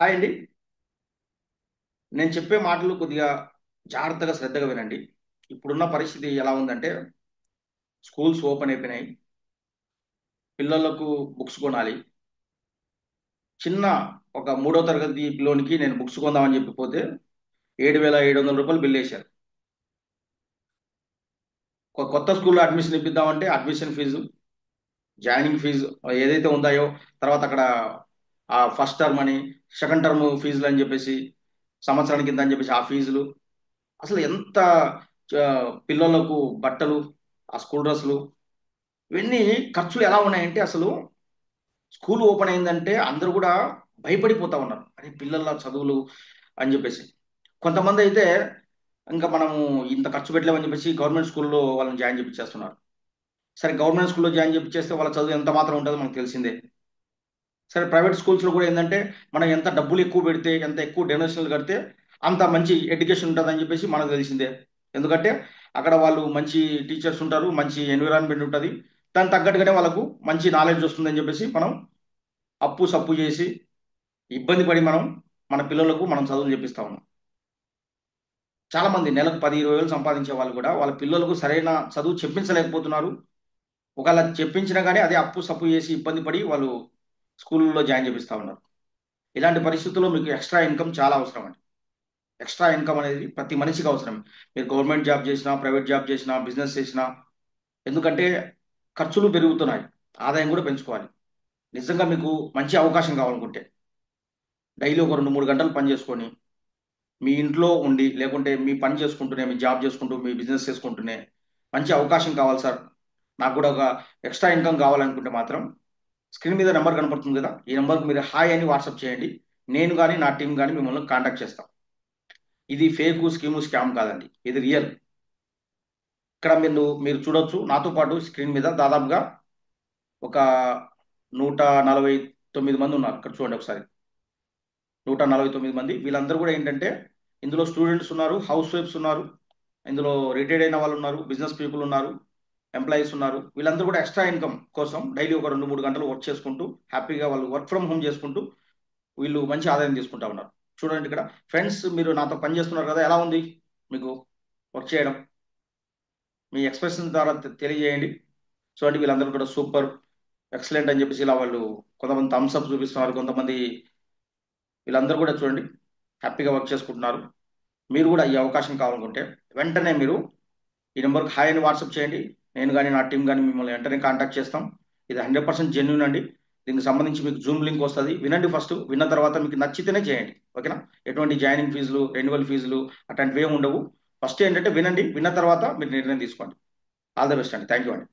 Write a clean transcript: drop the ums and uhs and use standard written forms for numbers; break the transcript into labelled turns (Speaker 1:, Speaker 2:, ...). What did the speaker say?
Speaker 1: Hi అండి. నేను చెప్పే మాటలు కొద్దిగా జాగ్రత్తగా శ్రద్ధగా వినండి. ఇప్పుడున్న పరిస్థితి ఎలా ఉందంటే స్కూల్స్ ఓపెన్ అయిపోయినాయి. పిల్లలకు బుక్స్ కొనాలి. చిన్న ఒక మూడో తరగతి పిల్లోనికి నేను బుక్స్ కొందామని చెప్పి పోతే రూ. 7,700 బిల్ వేశారు. ఒక కొత్త స్కూల్లో అడ్మిషన్ ఇప్పిద్దామంటే అడ్మిషన్ ఫీజు, జాయినింగ్ ఫీజు ఏదైతే ఉందాయో, తర్వాత అక్కడ ఫస్ట్ టర్మ్ అని, సెకండ్ టర్మ్ ఫీజులు అని చెప్పేసి, సంవత్సరానికి కింద అని చెప్పేసి ఆ ఫీజులు, అసలు ఎంత పిల్లలకు బట్టలు, ఆ స్కూల్ డ్రెస్సులు, ఇవన్నీ ఖర్చులు ఎలా ఉన్నాయంటే అసలు స్కూల్ ఓపెన్ అయిందంటే అందరూ కూడా భయపడిపోతా ఉన్నారు. అరే పిల్లల చదువులు అని చెప్పేసి. కొంతమంది అయితే ఇంకా మనము ఇంత ఖర్చు పెట్టలేమని చెప్పేసి గవర్నమెంట్ స్కూల్లో వాళ్ళని జాయిన్ చేపించేస్తున్నారు. సరే గవర్నమెంట్ స్కూల్లో జాయిన్ చేపించేస్తే వాళ్ళ చదువు ఎంత మాత్రం ఉంటుందో మనకు తెలిసిందే. సరే ప్రైవేట్ స్కూల్స్లో కూడా ఏంటంటే మనం ఎంత డబ్బులు ఎక్కువ పెడితే, ఎంత ఎక్కువ డొనేషన్లు కడితే అంత మంచి ఎడ్యుకేషన్ ఉంటుందని చెప్పేసి మనకు తెలిసిందే. ఎందుకంటే అక్కడ వాళ్ళు మంచి టీచర్స్ ఉంటారు, మంచి ఎన్విరాన్మెంట్ ఉంటుంది. దానికి తగ్గట్టుగానే వాళ్ళకు మంచి నాలెడ్జ్ వస్తుందని చెప్పేసి మనం అప్పు సప్పు చేసి ఇబ్బంది పడి మన పిల్లలకు మనం చదువులు చెప్పిస్తా ఉన్నాం. చాలా మంది నెలకు 10-20 వేలు సంపాదించే వాళ్ళు కూడా వాళ్ళ పిల్లలకు సరైన చదువు చెప్పించలేకపోతున్నారు. ఒకవేళ చెప్పించినా కానీ అదే అప్పు సప్పు చేసి ఇబ్బంది పడి వాళ్ళు స్కూల్లో జాయిన్ చేపిస్తా ఉన్నారు. ఇలాంటి పరిస్థితుల్లో మీకు ఎక్స్ట్రా ఇన్కమ్ చాలా అవసరం అండి. ఎక్స్ట్రా ఇన్కమ్ అనేది ప్రతి మనిషికి అవసరం. మీరు గవర్నమెంట్ జాబ్ చేసినా, ప్రైవేట్ జాబ్ చేసినా, బిజినెస్ చేసినా, ఎందుకంటే ఖర్చులు పెరుగుతున్నాయి, ఆదాయం కూడా పెంచుకోవాలి. నిజంగా మీకు మంచి అవకాశం కావాలనుకుంటే డైలీ ఒక 2-3 గంటలు పని చేసుకొని మీ ఇంట్లో ఉండి, లేకుంటే మీ పని చేసుకుంటూనే, మీ జాబ్ చేసుకుంటూ, మీ బిజినెస్ చేసుకుంటూనే మంచి అవకాశం కావాలి సార్, నాకు కూడా ఒక ఎక్స్ట్రా ఇన్కమ్ కావాలనుకుంటే మాత్రం స్క్రీన్ మీద నెంబర్ కనపడుతుంది కదా, ఈ నెంబర్కి మీరు హాయ్ అని వాట్సాప్ చేయండి. నేను కానీ నా టీం కానీ మిమ్మల్ని కాంటాక్ట్ చేస్తాం. ఇది ఫేక్ స్కీము స్కామ్ కాదండి, ఇది రియల్. ఇక్కడ మీరు చూడొచ్చు నాతో పాటు స్క్రీన్ మీద దాదాపుగా ఒక 149 మంది ఉన్నారు. ఇక్కడ చూడండి ఒకసారి, 149 మంది. వీళ్ళందరూ కూడా ఏంటంటే ఇందులో స్టూడెంట్స్ ఉన్నారు, హౌస్ వైఫ్స్ ఉన్నారు, ఇందులో రిటైర్డ్ అయిన వాళ్ళు ఉన్నారు, బిజినెస్ పీపుల్ ఉన్నారు, ఎంప్లాయీస్ ఉన్నారు. వీళ్ళందరూ కూడా ఎక్స్ట్రా ఇన్కమ్ కోసం డైలీ ఒక 2-3 గంటలు వర్క్ చేసుకుంటూ హ్యాపీగా వాళ్ళు వర్క్ ఫ్రమ్ హోమ్ చేసుకుంటూ వీళ్ళు మంచి ఆదాయం తీసుకుంటా ఉన్నారు. చూడండి ఇక్కడ ఫ్రెండ్స్, మీరు నాతో పని చేస్తున్నారు కదా, ఎలా ఉంది మీకు వర్క్ చేయడం? మీ ఎక్స్ప్రెషన్ ద్వారా తెలియజేయండి. చూడండి వీళ్ళందరూ కూడా సూపర్, ఎక్సలెంట్ అని చెప్పేసి ఇలా వాళ్ళు కొంతమంది థమ్స్ అప్ చూపిస్తున్నారు, కొంతమంది వీళ్ళందరూ కూడా చూడండి హ్యాపీగా వర్క్ చేసుకుంటున్నారు. మీరు కూడా ఈ అవకాశం కావాలనుకుంటే వెంటనే మీరు ఈ నెంబర్కి హాయ్ అని వాట్సాప్ చేయండి. నేను కానీ నా టీం కానీ మిమ్మల్ని వెంటనే కాంటాక్ట్ చేస్తాం. ఇది 100% జెన్యున్ అండి. దీనికి సంబంధించి మీకు జూమ్ లింక్ వస్తుంది, వినండి. ఫస్ట్ విన్న తర్వాత మీకు నచ్చితేనే చేయండి, ఓకేనా? ఎటువంటి జాయినింగ్ ఫీజులు, రెన్యువల్ ఫీజులు అట్లాంటివి ఏమి ఉండవు. ఫస్ట్ ఏంటంటే వినండి, విన్న తర్వాత మీరు నిర్ణయం తీసుకోండి. ఆల్ ద బెస్ట్ అండి. థ్యాంక్ యూ అండి.